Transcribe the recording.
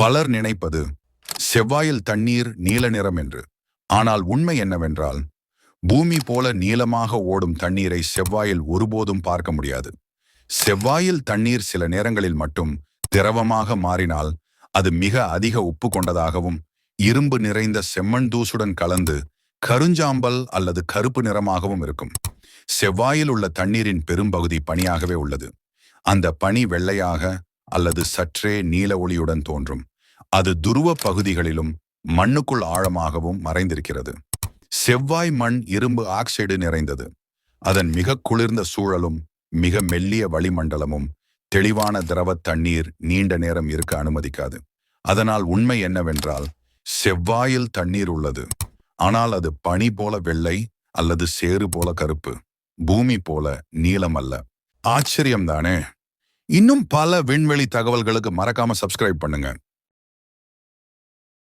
பலர் நினைப்பது செவ்வாயில் தண்ணீர் நீல நிறம் என்று. ஆனால் உண்மை என்னவென்றால், பூமி போல நீளமாக ஓடும் தண்ணீரை செவ்வாயில் ஒருபோதும் பார்க்க முடியாது. செவ்வாயில் தண்ணீர் சில நேரங்களில் மட்டும் திரவமாக மாறினால் அது மிக அதிக உப்பு கொண்டதாகவும் இரும்பு நிறைந்த செம்மண் தூசுடன் கலந்து கருஞ்சாம்பல் அல்லது கருப்பு நிறமாகவும் இருக்கும். செவ்வாயில் உள்ள தண்ணீரின் பெரும்பகுதி பனியாகவே உள்ளது. அந்த பனி வெள்ளையாக அல்லது சற்றே நீல ஒளியுடன் தோன்றும். அது துருவ பகுதிகளிலும் மண்ணுக்குள் ஆழமாகவும் மறைந்திருக்கிறது. செவ்வாய் மண் இரும்பு ஆக்சைடு நிறைந்தது. அதன் மிக குளிர்ந்த சூழலும் மிக மெல்லிய வளிமண்டலமும் தெளிவான திரவ தண்ணீர் நீண்ட நேரம் இருக்க அனுமதிக்காது. அதனால் உண்மை என்னவென்றால், செவ்வாயில் தண்ணீர் உள்ளது, ஆனால் அது பனி போல வெள்ளை அல்லது சேறு போல கருப்பு, பூமி போல நீலம் அல்ல. ஆச்சரியம்தானே? இன்னும் பல விண்வெளி தகவல்களுக்கு மறக்காம சப்ஸ்கிரைப் பண்ணுங்க.